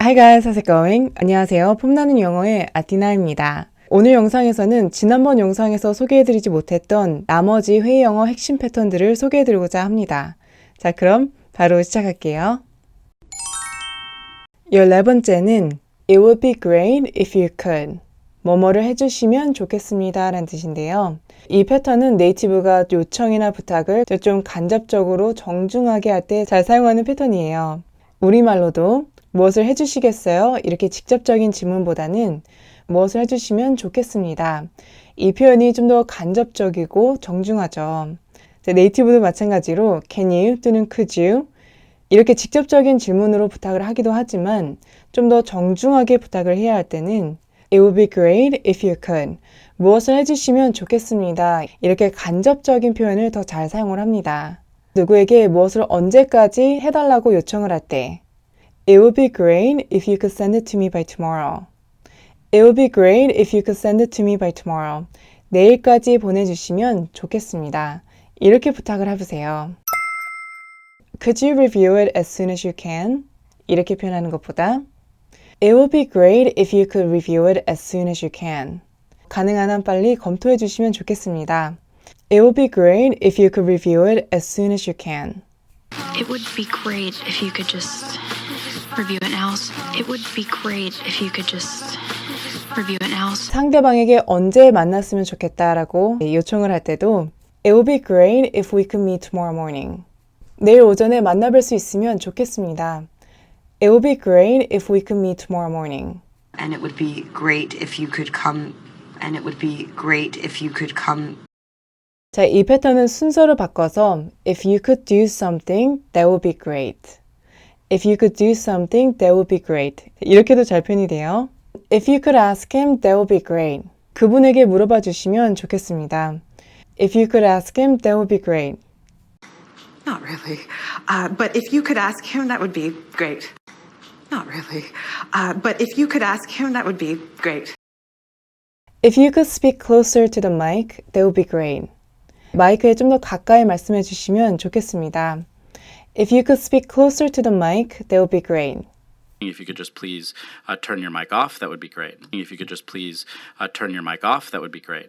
Hi guys, how's it going? 안녕하세요. 폼나는 영어의 아티나입니다. 오늘 영상에서는 지난번 영상에서 소개해드리지 못했던 나머지 회의 영어 핵심 패턴들을 소개해드리고자 합니다. 자, 그럼 바로 시작할게요. 14번째는 It would be great if you could. 뭐뭐를 해주시면 좋겠습니다 라는 뜻인데요. 이 패턴은 네이티브가 요청이나 부탁을 좀 간접적으로 정중하게 할 때 잘 사용하는 패턴이에요. 우리말로도 무엇을 해주시겠어요? 이렇게 직접적인 질문보다는 무엇을 해주시면 좋겠습니다. 이 표현이 좀 더 간접적이고 정중하죠. 네이티브도 마찬가지로 can you 또는 could you 이렇게 직접적인 질문으로 부탁을 하기도 하지만 좀 더 정중하게 부탁을 해야 할 때는 It would be great if you could. 무엇을 해주시면 좋겠습니다. 이렇게 간접적인 표현을 더 잘 사용을 합니다. 누구에게 무엇을 언제까지 해달라고 요청을 할 때 It would be great if you could send it to me by tomorrow. It would be great if you could send it to me by tomorrow. 내일까지 보내주시면 좋겠습니다. 이렇게 부탁을 해보세요. Could you review it as soon as you can? 이렇게 표현하는 것보다 It would be great if you could review it as soon as you can. 가능한 한 빨리 검토해 주시면 좋겠습니다. It would be great if you could review it as soon as you can. It would be great if you could just review it now. It would be great if you could just review it now. 상대방에게 언제 만났으면 좋겠다라고 요청을 할 때도 It would be great if we could meet tomorrow morning. 내일 오전에 만나뵐 수 있으면 좋겠습니다. It would be great if we could meet tomorrow morning. And it would be great if you could come. And it would be great if you could come. 자, 이 패턴은 순서를 바꿔서 If you could do something, that would be great. If you could do something, that would be great. 이렇게도 잘 표현이 돼요. If you could ask him, that would be great. 그분에게 물어봐 주시면 좋겠습니다. If you could ask him, that would be great. Not really. But if you could ask him, that would be great. Not really. But if you could ask him, that would be great. If you could speak closer to the mic, that would be great. 마이크에 좀 더 가까이 말씀해 주시면 좋겠습니다. If you could speak closer to the mic, that would be great. If you could just please turn your mic off, that would be great. If you could just please turn your mic off, that would be great.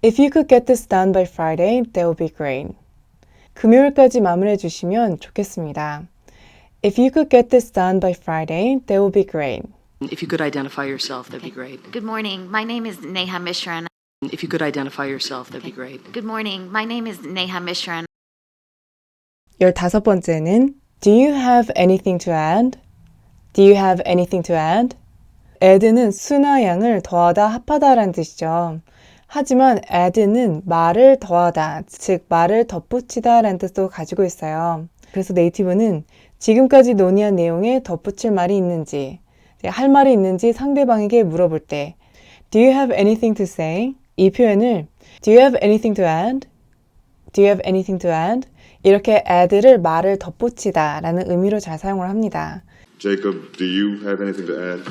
If you could get this done by Friday, that would be great. 금요일까지 마무리해 주시면 좋겠습니다. If you could get this done by Friday, that would be great. If you could identify yourself, that'd be great. Good morning. My name is Neha Mishran. If you could identify yourself, that'd be great. Good morning. My name is Neha Mishran. 15번째는 Do you have anything to add? Do you have anything to add? add는 수나 양을 더하다, 합하다라는 뜻이죠. 하지만 add는 말을 더하다, 즉 말을 덧붙이다 라는 뜻도 가지고 있어요. 그래서 네이티브는 지금까지 논의한 내용에 덧붙일 말이 있는지, 할 말이 있는지 상대방에게 물어볼 때 Do you have anything to say? 이 표현을 Do you have anything to add? Do you have anything to add? 이렇게 add를 말을 덧붙이다 라는 의미로 잘 사용을 합니다. Jacob, do you have anything to add?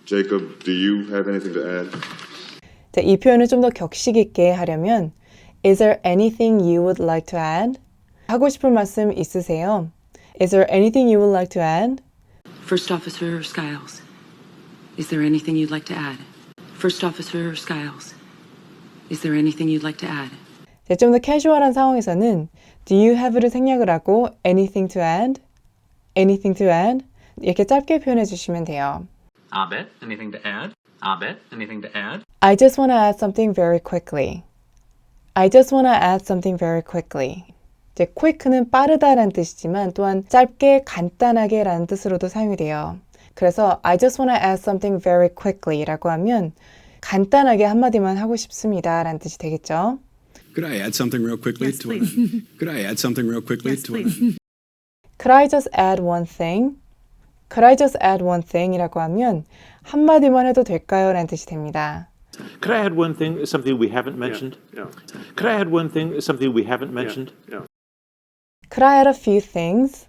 Jacob, do you have anything to add? 자, 이 표현을 좀 더 격식 있게 하려면 Is there anything you would like to add? 하고 싶은 말씀 있으세요? Is there anything you would like to add? First Officer Skiles, is there anything you'd like to add? First Officer Skiles, is there anything you'd like to add? 자, 좀 더 캐주얼한 상황에서는 Do you have를 생략을 하고 Anything to add? Anything to add? 이렇게 짧게 표현해 주시면 돼요. Abed, anything to add? Abed, anything to add? I just want to add something very quickly. I just want to add something very quickly. 이제 quick는 빠르다라는 뜻이지만 또한 짧게 간단하게 라는 뜻으로도 사용이 돼요. 그래서 I just want to add something very quickly 라고 하면 간단하게 한마디만 하고 싶습니다 라는 뜻이 되겠죠. Could I add something real quickly Yes, to it? please. Could I add something real quickly Yes, to it? please. Could I just add one thing? Could I just add one thing? 이라고 하면 한마디만 해도 될까요? 라는 뜻이 됩니다. Could I add one thing, something we haven't mentioned? Yeah. Could I add one thing, something we haven't mentioned? Yeah. Could I add a few things?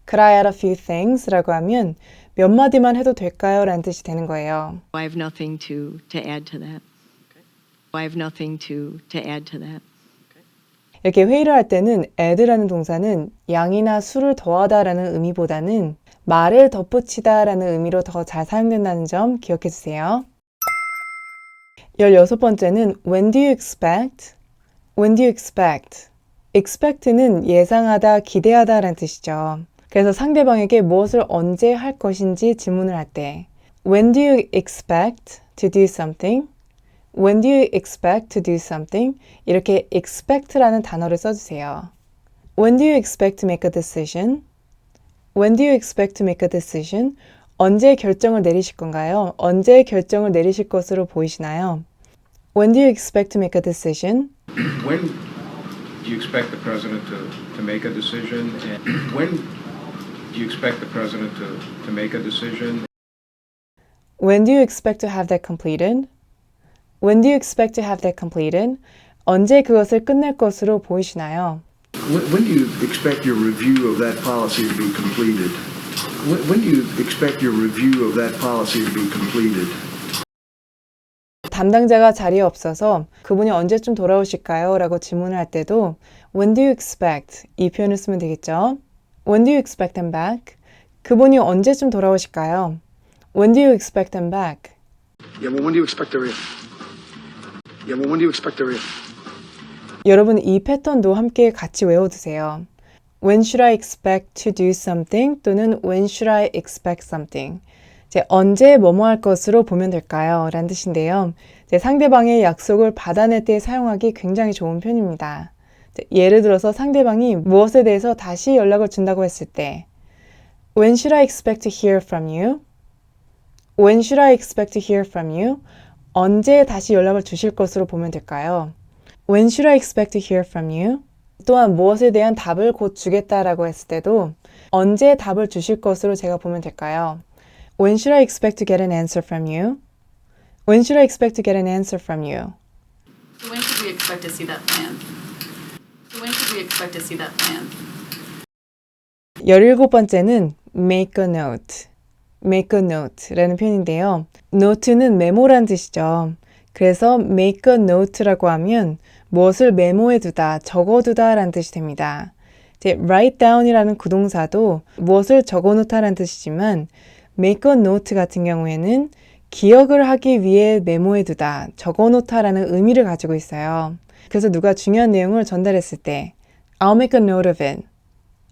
Could I add a few things? 라고 하면 몇 마디만 해도 될까요? 라는 뜻이 되는 거예요. I have nothing to add to that. I have nothing to add to that. 이렇게 회의를 할 때는 add라는 동사는 양이나 수를 더하다라는 의미보다는 말을 덧붙이다 라는 의미로 더 잘 사용된다는 점 기억해 주세요. 16번째는 When do you expect? When do you expect? expect는 예상하다, 기대하다 라는 뜻이죠. 그래서 상대방에게 무엇을 언제 할 것인지 질문을 할 때 When do you expect to do something? When do you expect to do something? 이렇게 expect라는 단어를 써주세요. When do you expect to make a decision? When do you expect to make a decision? 언제 결정을 내리실 건가요? 언제 결정을 내리실 것으로 보이시나요? When do you expect to make a decision? When do you expect the president to make a decision? And when do you expect the president to make a decision? When do you expect to have that completed? When do you expect to have that completed? 언제 그것을 끝낼 것으로 보이시나요? When do you expect your review of that policy to be completed? When do you expect your review of that policy to be completed? 담당자가 자리에 없어서 그분이 언제쯤 돌아오실까요? 라고 질문을 할 때도 When do you expect? 이 표현을 쓰면 되겠죠. When do you expect them back? 그분이 언제쯤 돌아오실까요? When do you expect them back? Yeah, well, when do you expect they're in? Yeah, well, when do you expect they're in? 여러분 이 패턴도 함께 같이 외워두세요. When should I expect to do something? 또는 When should I expect something? 언제 뭐뭐 할 것으로 보면 될까요? 라는 뜻인데요. 상대방의 약속을 받아낼 때 사용하기 굉장히 좋은 표현입니다. 예를 들어서 상대방이 무엇에 대해서 다시 연락을 준다고 했을 때 When should I expect to hear from you? When should I expect to hear from you? 언제 다시 연락을 주실 것으로 보면 될까요? When should I expect to hear from you? 또한 무엇에 대한 답을 곧 주겠다라고 했을 때도 언제 답을 주실 것으로 제가 보면 될까요? When should I expect to get an answer from you? When should I expect to get an answer from you? When should we expect to see that plan? When should we expect to see that plan? 17번째는 make a note. make a note라는 표현인데요. note는 메모란 뜻이죠. 그래서 make a note라고 하면 무엇을 메모해 두다, 적어두다 라는 뜻이 됩니다. write down이라는 구동사도 무엇을 적어놓다 라는 뜻이지만 make a note 같은 경우에는 기억을 하기 위해 메모해 두다, 적어놓다 라는 의미를 가지고 있어요. 그래서 누가 중요한 내용을 전달했을 때 I'll make a note of it.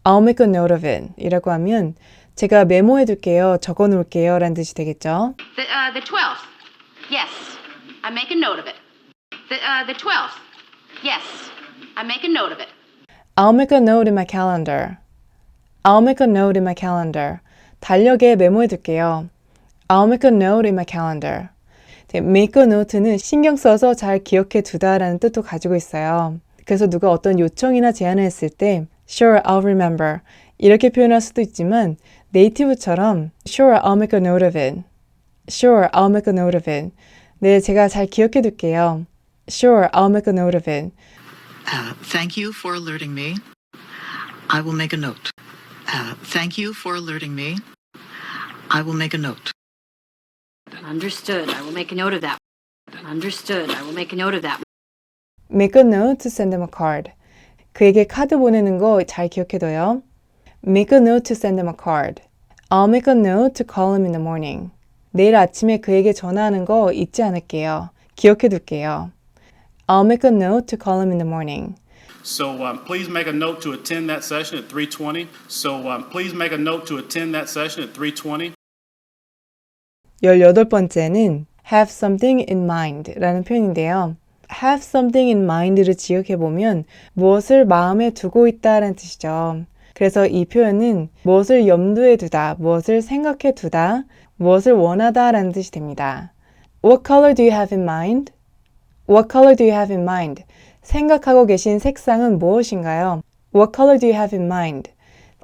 I'll make a note of it 이라고 하면 제가 메모해 둘게요, 적어 놓을게요 라는 뜻이 되겠죠. The 12th. Yes. I make a note of it. The 12th. Yes. I make a note of it. I'll make a note in my calendar. I'll make a note in my calendar. 달력에 메모해 둘게요. I'll make a note in my calendar. make a note는 신경 써서 잘 기억해 두다라는 뜻도 가지고 있어요. 그래서 누가 어떤 요청이나 제안을 했을 때 Sure, I'll remember. 이렇게 표현할 수도 있지만 네이티브처럼 Sure, I'll make a note of it. Sure, I'll make a note of it. 네, 제가 잘 기억해 둘게요. Sure, I'll make a note of it. Thank you for alerting me. I will make a note. Thank you for alerting me. I will make a note. Understood. I will make a note of that. Understood. I will make a note of that. Make a note to send them a card. 그에게 카드 보내는 거 잘 기억해둬요. Make a note to send them a card. I'll make a note to call him in the morning. 내일 아침에 그에게 전화하는 거 잊지 않을게요. 기억해둘게요. I'll make a note to call him in the morning. So please make a note to attend that session at 3:20. So please make a note to attend that session at 3:20. 18번째는 have something in mind 라는 표현인데요. have something in mind를 지역해보면 무엇을 마음에 두고 있다라는 뜻이죠. 그래서 이 표현은 무엇을 염두에 두다, 무엇을 생각해 두다, 무엇을 원하다라는 뜻이 됩니다. What color do you have in mind? What color do you have in mind? 생각하고 계신 색상은 무엇인가요? What color do you have in mind?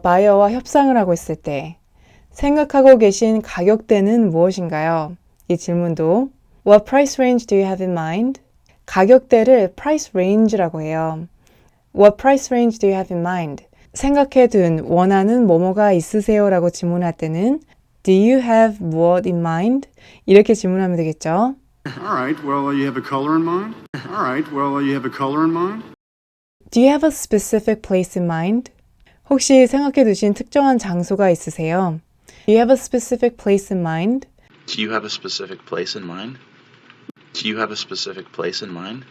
바이어와 협상을 하고 있을 때 생각하고 계신 가격대는 무엇인가요? 이 질문도 What price range do you have in mind? 가격대를 price range라고 해요. What price range do you have in mind? 생각해둔, 원하는 뭐뭐가 있으세요? 라고 질문할 때는 Do you have what in mind? 이렇게 질문하면 되겠죠. All right, well, you have a color in mind? All right, well, you have a color in mind? Do you have a specific place in mind? 혹시 생각해 두신 특정한 장소가 있으세요? Do you have a specific place in mind? Do you have a specific place in mind? Do you have a specific place in mind?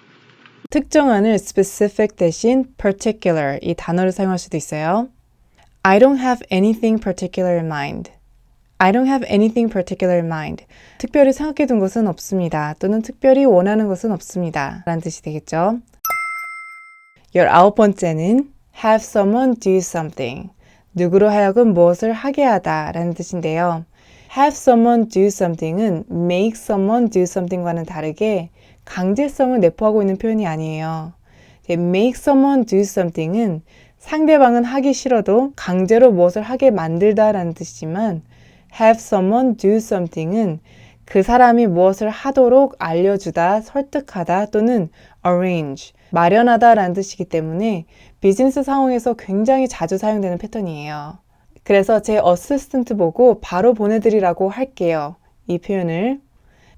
특정한을 specific 대신 particular 이 단어를 사용할 수도 있어요. I don't have anything particular in mind. I don't have anything particular in mind. 특별히 생각해 둔 것은 없습니다. 또는 특별히 원하는 것은 없습니다. 라는 뜻이 되겠죠. 19번째는 have someone do something. 누구로 하여금 무엇을 하게 하다 라는 뜻인데요. have someone do something은 make someone do something과는 다르게 강제성을 내포하고 있는 표현이 아니에요. make someone do something은 상대방은 하기 싫어도 강제로 무엇을 하게 만들다 라는 뜻이지만 have someone do something은 그 사람이 무엇을 하도록 알려주다, 설득하다 또는 arrange, 마련하다 라는 뜻이기 때문에 비즈니스 상황에서 굉장히 자주 사용되는 패턴이에요. 그래서 제 어시스턴트 보고 바로 보내드리라고 할게요. 이 표현을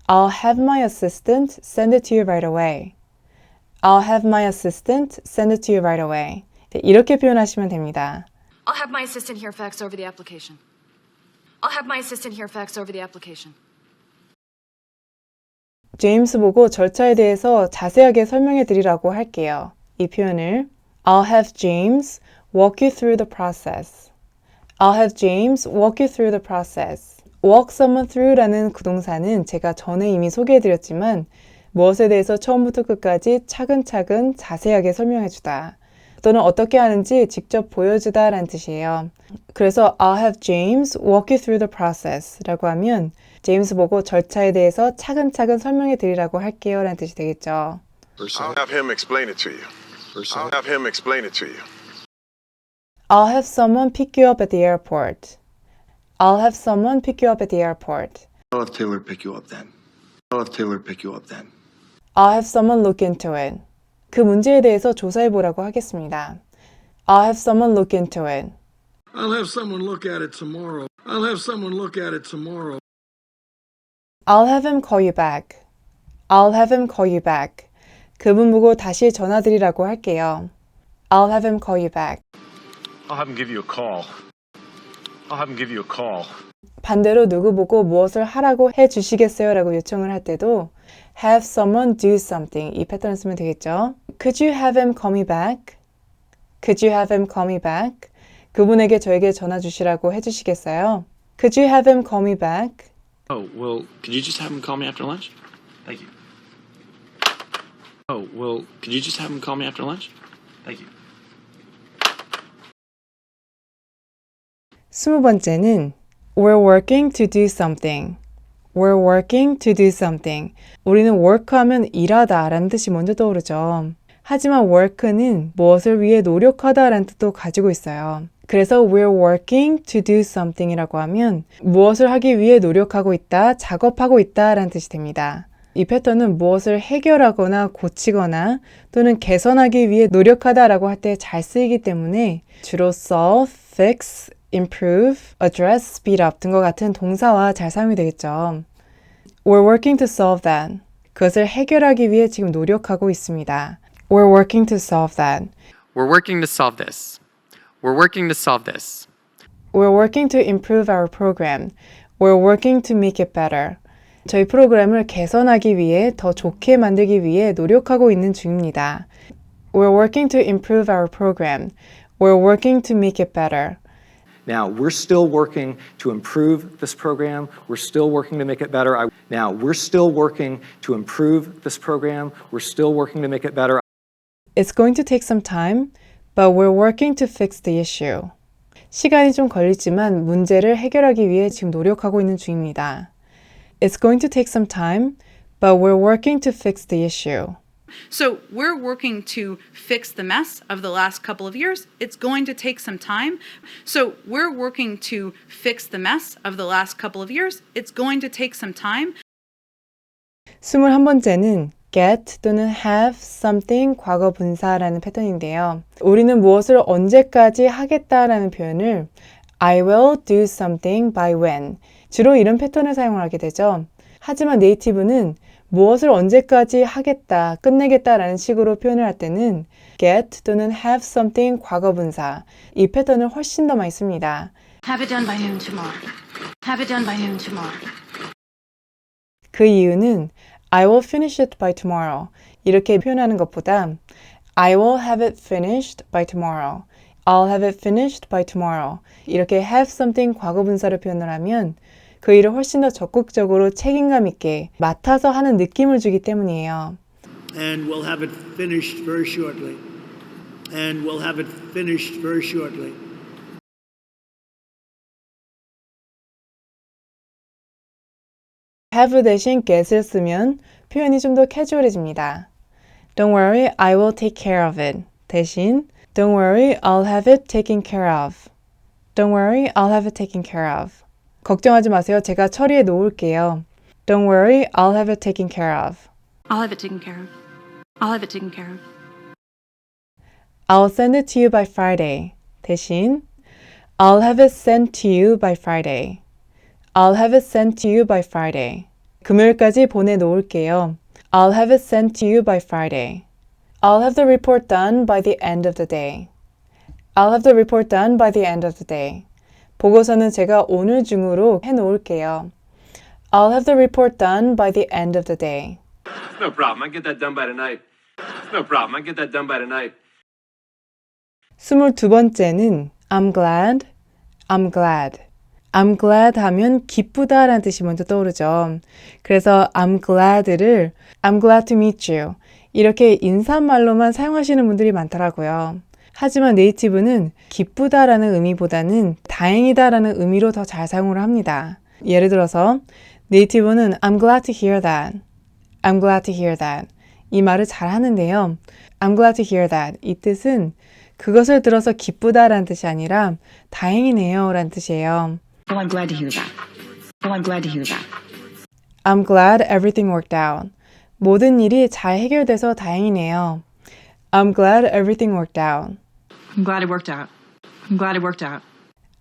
I'll have my assistant send it to you right away. I'll have my assistant send it to you right away. 이렇게 표현하시면 됩니다. I'll have my assistant here fax over the application. I'll have my assistant here fax over the application. 제임스 보고 절차에 대해서 자세하게 설명해 드리라고 할게요. 이 표현을 I'll have James walk you through the process. I'll have James walk you through the process. walk someone through라는 구동사는 제가 전에 이미 소개해 드렸지만 무엇에 대해서 처음부터 끝까지 차근차근 자세하게 설명해 주다. 또는 어떻게 하는지 직접 보여주다 라는 뜻이에요. 그래서 I'll have James walk you through the process 라고 하면 제임스 보고 절차에 대해서 차근차근 설명해 드리라고 할게요 라는 뜻이 되겠죠. I'll have him explain it to you. I'll have him explain it to you. I'll have someone pick you up at the airport. I'll have someone pick you up at the airport. I'll have Taylor pick you up then. I'll have Taylor pick you up then. I'll have someone look into it. 그 문제에 대해서 조사해 보라고 하겠습니다. I'll have someone look into it. I'll have someone look at it tomorrow. I'll have someone look at it tomorrow. I'll have him call you back. I'll have him call you back. 그분 보고 다시 전화드리라고 할게요. I'll have him call you back. I'll have him give you a call. I'll have him give you a call. 반대로 누구 보고 무엇을 하라고 해주시겠어요? 라고 요청을 할 때도 have someone do something 이 패턴을 쓰면 되겠죠. Could you have him call me back? Could you have him call me back? 그분에게 저에게 전화 주시라고 해주시겠어요? Could you have him call me back? Oh, well, could you just have him call me after lunch? Thank you. Oh, well, could you just have him call me after lunch? Thank you. 20번째는 We're working to do something. We're working to do something. 우리는 work하면 일하다 라는 뜻이 먼저 떠오르죠. 하지만 work는 무엇을 위해 노력하다 라는 뜻도 가지고 있어요. 그래서 we're working to do something 이라고 하면 무엇을 하기 위해 노력하고 있다, 작업하고 있다 라는 뜻이 됩니다. 이 패턴은 무엇을 해결하거나 고치거나 또는 개선하기 위해 노력하다 라고 할 때 잘 쓰이기 때문에 주로 solve, fix, improve, address, speed up 등과 같은 동사와 잘 사용이 되겠죠. We're working to solve that. 그것을 해결하기 위해 지금 노력하고 있습니다. We're working to solve that. We're working to solve this. We're working to solve this. We're working to improve our program. We're working to make it better. 저희 프로그램을 개선하기 위해 더 좋게 만들기 위해 노력하고 있는 중입니다. We're working to improve our program. We're working to make it better. Now, we're still working to improve this program. We're still working to make it better. Now, we're still working to improve this program. We're still working to make it better. It's going to take some time, but we're working to fix the issue. 시간이 좀 걸리지만 문제를 해결하기 위해 지금 노력하고 있는 중입니다. It's going to take some time, but we're working to fix the issue. So we're working to fix the mess of the last couple of years. It's going to take some time. So we're working to fix the mess of the last couple of years. It's going to take some time. 21번째는 get 또는 have something 과거 분사라는 패턴인데요. 우리는 무엇을 언제까지 하겠다라는 표현을 I will do something by when 주로 이런 패턴을 사용하게 되죠. 하지만 네이티브는 무엇을 언제까지 하겠다, 끝내겠다라는 식으로 표현을 할 때는 get 또는 have something 과거 분사 이 패턴을 훨씬 더 많이 씁니다. Have it done by noon tomorrow. Have it done by noon tomorrow. 그 이유는 I will finish it by tomorrow 이렇게 표현하는 것보다 I will have it finished by tomorrow. I'll have it finished by tomorrow. 이렇게 have something 과거분사로 표현을 하면 그 일을 훨씬 더 적극적으로 책임감 있게 맡아서 하는 느낌을 주기 때문이에요. And we'll have it finished very shortly. And we'll have it finished very shortly. have 대신 get을 쓰면 표현이 좀 더 캐주얼해집니다. Don't worry, I will take care of it. 대신 Don't worry, I'll have it taken care of. Don't worry, I'll have it taken care of. 걱정하지 마세요. 제가 처리해 놓을게요. Don't worry, I'll have it taken care of. I'll have it taken care of. I'll have it taken care of. I'll send it to you by Friday. 대신 I'll have it sent to you by Friday. I'll have it sent to you by Friday. 금요일까지 보내놓을게요. I'll have it sent to you by Friday. I'll have the report done by the end of the day. I'll have the report done by the end of the day. 보고서는 제가 오늘 중으로 해놓을게요. I'll have the report done by the end of the day. No problem. I get that done by tonight. No problem. I get that done by tonight. 22번째는 I'm glad, I'm glad. I'm glad 하면 기쁘다라는 뜻이 먼저 떠오르죠. 그래서 I'm glad를 I'm glad to meet you 이렇게 인사말로만 사용하시는 분들이 많더라고요. 하지만 네이티브는 기쁘다라는 의미보다는 다행이다라는 의미로 더 잘 사용을 합니다. 예를 들어서 네이티브는 I'm glad to hear that. I'm glad to hear that. 이 말을 잘 하는데요. I'm glad to hear that. 이 뜻은 그것을 들어서 기쁘다라는 뜻이 아니라 다행이네요 라는 뜻이에요. Oh, I'm glad to hear that. Oh, I'm glad to hear that. I'm glad everything worked out. 모든 일이 잘 해결돼서 다행이네요. I'm glad everything worked out. I'm glad it worked out. I'm glad it worked out.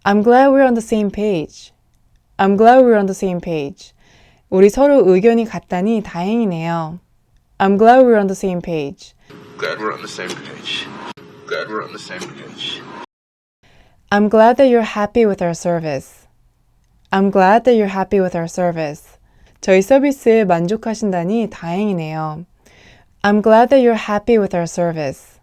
I'm glad we're on the same page. I'm glad we're on the same page. 우리 서로 의견이 같다니 다행이네요. I'm glad we're on the same page. Glad we're on the same page. Glad we're on the same page. I'm glad that you're happy with our service. I'm glad that you're happy with our service. 저희 서비스에 만족하신다니 다행이네요. I'm glad that you're happy with our service.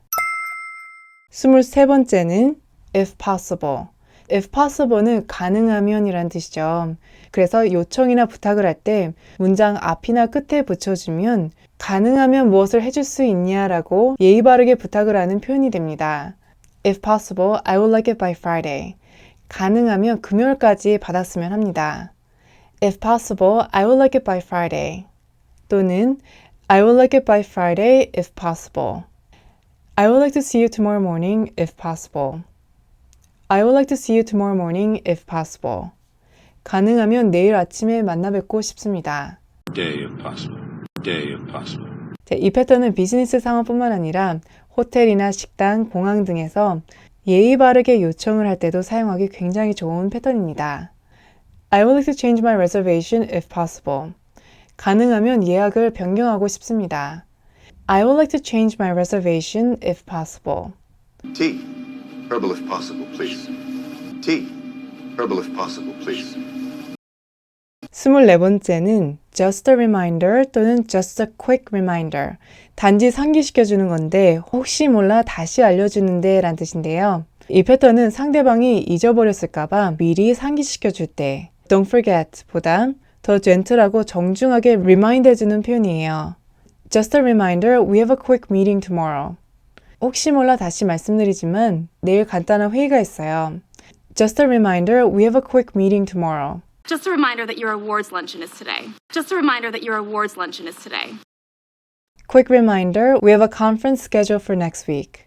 23번째는 if possible. if possible는 가능하면이란 뜻이죠. 그래서 요청이나 부탁을 할 때 문장 앞이나 끝에 붙여주면 가능하면 무엇을 해줄 수 있냐라고 예의 바르게 부탁을 하는 표현이 됩니다. If possible, I would like it by Friday. 가능하면 금요일까지 받았으면 합니다. If possible, I would like it by Friday. 또는 I would like it by Friday if possible. I would like to see you tomorrow morning if possible. I would like to see you tomorrow morning if possible. 가능하면 내일 아침에 만나 뵙고 싶습니다. Day if possible. Day if possible. 이 패턴은 비즈니스 상황뿐만 아니라 호텔이나 식당, 공항 등에서 예의 바르게 요청을 할 때도 사용하기 굉장히 좋은 패턴입니다. I would like to change my reservation if possible. 가능하면 예약을 변경하고 싶습니다. I would like to change my reservation if possible. Tea. Herbal if possible, please. Tea. Herbal if possible, please. 24번째는 just a reminder 또는 just a quick reminder. 단지 상기시켜주는 건데 혹시 몰라 다시 알려주는데 라는 뜻인데요. 이 패턴은 상대방이 잊어버렸을까봐 미리 상기시켜줄 때 don't forget 보다 더 젠틀하고 정중하게 remind 해주는 표현이에요. Just a reminder, we have a quick meeting tomorrow. 혹시 몰라 다시 말씀드리지만 내일 간단한 회의가 있어요. Just a reminder, we have a quick meeting tomorrow. Just a reminder that your awards luncheon is today. Just a reminder that your awards luncheon is today. Quick reminder, we have a conference scheduled for next week.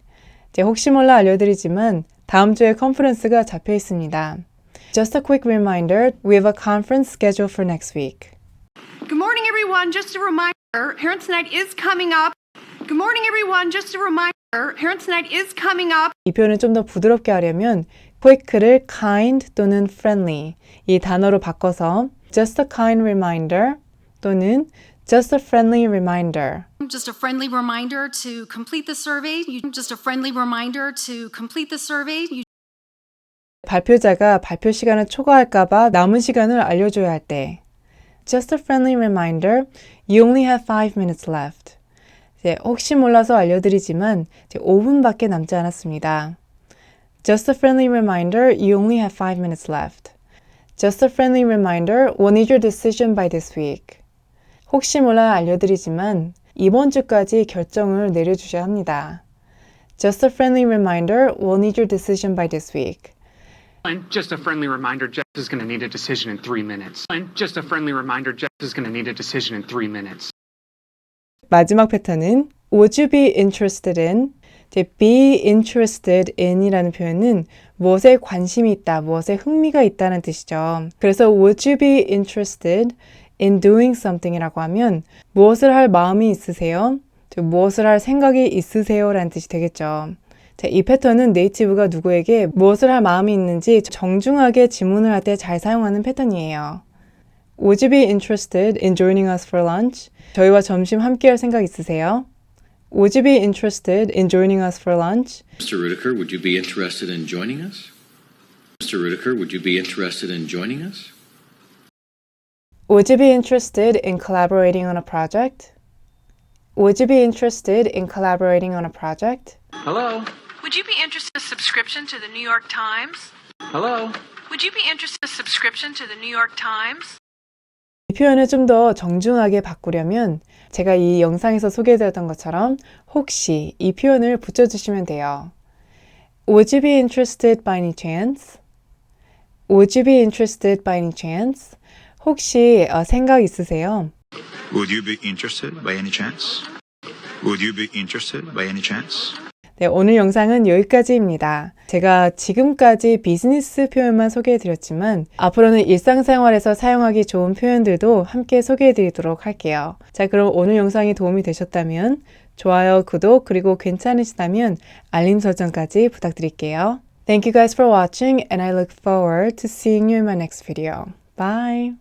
혹시 몰라 알려드리지만 다음 주에 컨퍼런스가 잡혀 있습니다. Just a quick reminder, we have a conference scheduled for next week. Good morning, everyone. Just a reminder, Parents' Night is coming up. Good morning, everyone. Just a reminder, Parents' Night is coming up. 이 표현을 좀 더 부드럽게 하려면 quick를 kind 또는 friendly 이 단어로 바꿔서 just a kind reminder 또는 just a friendly reminder. Just a friendly reminder to complete the survey. Just a friendly reminder to complete the survey. 발표자가 발표 시간을 초과할까봐 남은 시간을 알려줘야 할 때. Just a friendly reminder, you only have 5 minutes left. 혹시 몰라서 알려드리지만 5분밖에 남지 않았습니다. Just a friendly reminder, you only have 5 minutes left. Just a friendly reminder, we'll need your decision by this week. 혹시 몰라 알려드리지만 이번 주까지 결정을 내려주셔야 합니다. Just a friendly reminder, we'll need your decision by this week. And just a friendly reminder, Jeff is going to need a decision in 3 minutes. And just a friendly reminder, Jeff is going to need a decision in 3 minutes. 마지막 패턴은 Would you be interested in? be interested in이라는 표현은 무엇에 관심이 있다, 무엇에 흥미가 있다는 뜻이죠. 그래서 Would you be interested in doing something이라고 하면 무엇을 할 마음이 있으세요? 무엇을 할 생각이 있으세요? 라는 뜻이 되겠죠. 이 패턴은 네이티브가 누구에게 무엇을 할 마음이 있는지 정중하게 질문을 할 때 잘 사용하는 패턴이에요. Would you be interested in joining us for lunch? 저희와 점심 함께 할 생각 있으세요? Would you be interested in joining us for lunch? Mr. Rudiker, would you be interested in joining us? Mr. Rudiker, would you be interested in joining us? Would you be interested in collaborating on a project? Would you be interested in collaborating on a project? Hello? Would you be interested in a subscription to the New York Times? Hello? Would you be interested in a subscription to the New York Times? 이 표현을 좀 더 정중하게 바꾸려면 제가 이 영상에서 소개해드렸던 것처럼 혹시 이 표현을 붙여주시면 돼요. Would you be interested by any chance? Would you be interested by any chance? 혹시 생각 있으세요? Would you be interested by any chance? Would you be interested by any chance? 네, 오늘 영상은 여기까지입니다. 제가 지금까지 비즈니스 표현만 소개해드렸지만 앞으로는 일상생활에서 사용하기 좋은 표현들도 함께 소개해드리도록 할게요. 자, 그럼 오늘 영상이 도움이 되셨다면 좋아요, 구독, 그리고 괜찮으시다면 알림 설정까지 부탁드릴게요. Thank you guys for watching and I look forward to seeing you in my next video. Bye!